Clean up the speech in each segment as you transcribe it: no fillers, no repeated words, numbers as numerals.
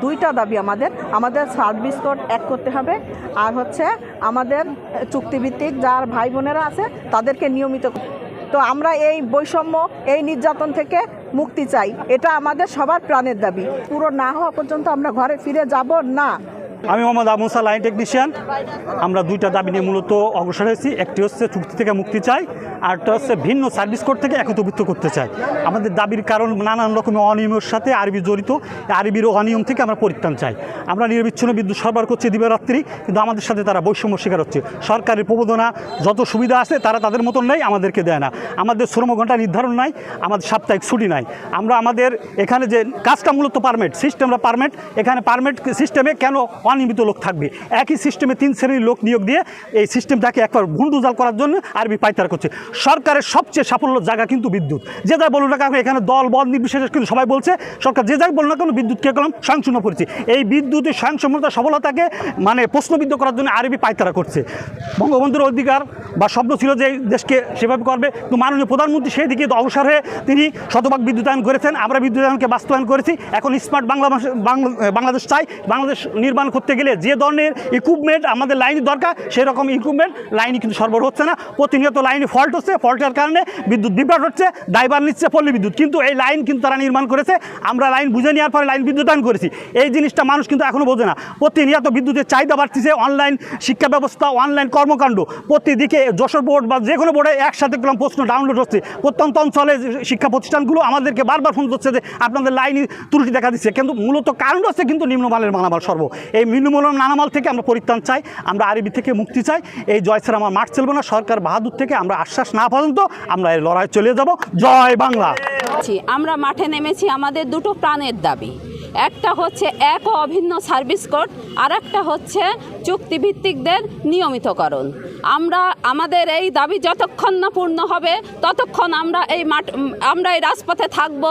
দুইটা দাবি আমাদের সার্ভিস কোড এক করতে হবে, আর হচ্ছে আমাদের চুক্তিভিত্তিক যার ভাই বোনেরা আছে তাদেরকে নিয়মিত। তো আমরা এই বৈষম্য, এই নির্যাতন থেকে মুক্তি চাই, এটা আমাদের সবার প্রাণের দাবি। পুরো না হওয়া পর্যন্ত আমরা ঘরে ফিরে যাব না। আমি মোহাম্মদ আবু মুসা, লাইন টেকনিশিয়ান। আমরা দুইটা দাবি নিয়ে মূলত অগ্রসর হয়েছি। একটি হচ্ছে চুক্তি থেকে মুক্তি চাই, আরটা হচ্ছে ভিন্ন সার্ভিস কোড থেকে একত্রিত করতে চাই। আমাদের দাবির কারণ নানান রকমের অনিয়মের সাথে আরবি জড়িত। আরবির অনিয়ম থেকে আমরা পরিত্রাণ চাই। আমরা নিরবিচ্ছিন্ন বিদ্যুৎ সরবরাহ করছি দিবারাত্রি, কিন্তু আমাদের সাথে তারা বৈষম্য শিকার হচ্ছে। সরকারের প্রবোধনা যত সুবিধা আছে তারা তাদের মতন নেই, আমাদেরকে দেয় না। আমাদের শ্রম ঘন্টা নির্ধারণ নাই, আমাদের সাপ্তাহিক ছুটি নাই। আমাদের এখানে যে কাজটা মূলত পারমিট সিস্টেমটা পারমিট, এখানে পারমিট সিস্টেমে কেন অনিয়মিত লোক থাকবে? একই সিস্টেমে 3 শ্রেণীর লোক নিয়োগ দিয়ে এই সিস্টেমটাকে একবার ভুন্ডুজাল করার জন্য আরবি পাইতারা করছে। সরকারের সবচেয়ে সাফল্য জায়গা কিন্তু বিদ্যুৎ। যে যাই বলুন না কেন, এখানে দল বল নির্বিশেষে কিন্তু সবাই বলছে সরকার যে যাই বলুন না কেন বিদ্যুৎকে কলম স্বয়ংসম্পূর্ণ করেছে। এই বিদ্যুতের স্বয়ংসম্পূর্ণতা সফলতাকে প্রশ্নবিদ্ধ করার জন্য আরবি পাইতারা করছে। বঙ্গবন্ধুর অধিকার বা স্বপ্ন ছিল যে দেশকে সেভাবে করবে, কিন্তু মাননীয় প্রধানমন্ত্রী সেই দিকে অগ্রসর হয়ে তিনি শতভাগ বিদ্যুতায়ন করেছেন। আমরা বিদ্যুতায়নকে বাস্তবায়ন করেছি। এখন স্মার্ট বাংলাদেশ চাই। বাংলাদেশ নির্মাণ করতে গেলে যে ধরনের ইকুইপমেন্ট আমাদের লাইনের দরকার, সেরকম ইকুইপমেন্ট লাইনে কিন্তু সরবরাহ হচ্ছে না। প্রতিনিয়ত লাইনে ফল্ট হচ্ছে, ফল্টের কারণে বিদ্যুৎ বিভ্রাট হচ্ছে, ড্রাইভার নিচ্ছে পল্লী বিদ্যুৎ। কিন্তু এই লাইন কিন্তু তারা নির্মাণ করেছে, আমরা লাইন বুঝে নেওয়ার পরে লাইন বিদ্যুতায়ন করেছি। এই জিনিসটা মানুষ কিন্তু এখনও বোঝে না। প্রতিনিয়ত বিদ্যুতের চাহিদা বাড়তেছে, অনলাইন শিক্ষা ব্যবস্থা, অনলাইন কর্মকাণ্ড, প্রতিদিকে যশোর বোর্ড বা যে কোনো বোর্ডে একসাথে কলম প্রশ্ন ডাউনলোড হচ্ছে। প্রত্যন্ত অঞ্চলে শিক্ষা প্রতিষ্ঠানগুলো আমাদেরকে বারবার ফোন করছে যে আপনাদের লাইনে ত্রুটি দেখা দিচ্ছে, কিন্তু মূলত কারণ হচ্ছে কিন্তু নিম্নমানের মালামাল এই নিম্নমানের মালামাল থেকে আমরা পরিত্রাণ চাই, আমরা আরবি থেকে মুক্তি চাই। এই জয় স্যার আমার মাঠ চলবে না। সরকার বাহাদুর থেকে আমরা আশ্বাস না পর্যন্ত আমরা এই লড়াই চলে যাব। জয় বাংলা। আমরা মাঠে নেমেছি আমাদের দুটো প্রাণের দাবি। একটা হচ্ছে এক ও অভিন্ন সার্ভিস কোড, আর একটা হচ্ছে চুক্তিভিত্তিকদের নিয়মিতকরণ। আমাদের এই দাবি যতক্ষণ না পূর্ণ হবে ততক্ষণ আমরা এই রাজপথে থাকব।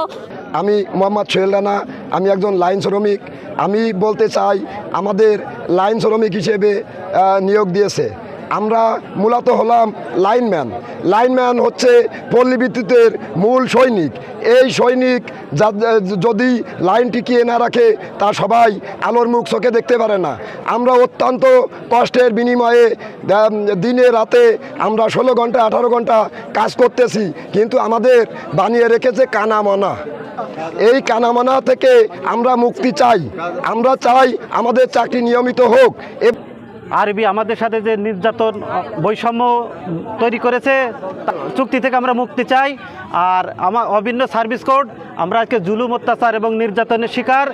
আমি মোহাম্মদ সোহেল রানা, আমি একজন লাইন শ্রমিক। আমি বলতে চাই, আমাদের লাইন শ্রমিক হিসেবে নিয়োগ দিয়েছে। আমরা মূলত হলাম লাইনম্যান হচ্ছে পল্লী বিদ্যুতের মূল সৈনিক। এই সৈনিক যদি লাইন টিকিয়ে না রাখে তা সবাই আলোর মুখ চোখে দেখতে পারে না। আমরা অত্যন্ত কষ্টের বিনিময়ে দিনে রাতে আমরা 16 ঘন্টা 18 ঘন্টা কাজ করতেছি, কিন্তু আমাদের বানিয়ে রেখেছে কানামানা। এই কানামানা থেকে আমরা মুক্তি চাই। আমরা চাই আমাদের চাকরি নিয়মিত হোক। আরবি আমাদের সাথে যে নির্যাতন বৈষম্য তৈরি করেছে, চুক্তি থেকে আমরা মুক্তি চাই। আর অভিন্ন সার্ভিস কোড, আমরা আজকে জুলুম, অত্যাচার এবং নির্যাতনের শিকার।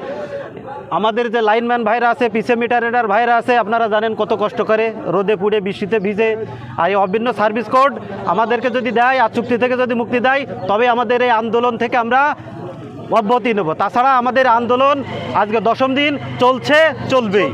আমাদের যে লাইনম্যান ভাইরা আছে, পিসে মিটার রিডার ভাইরা আছে, আপনারা জানেন কত কষ্ট করে রোদে পুড়ে বৃষ্টিতে ভিজে। আর এই অভিন্ন সার্ভিস কোড আমাদেরকে যদি দেয় আর চুক্তি থেকে যদি মুক্তি দেয়, তবে আমাদের এই আন্দোলন থেকে আমরা অব্যাহতি নেব। তাছাড়া আমাদের আন্দোলন আজকে 10ম দিন চলছে, চলবেই।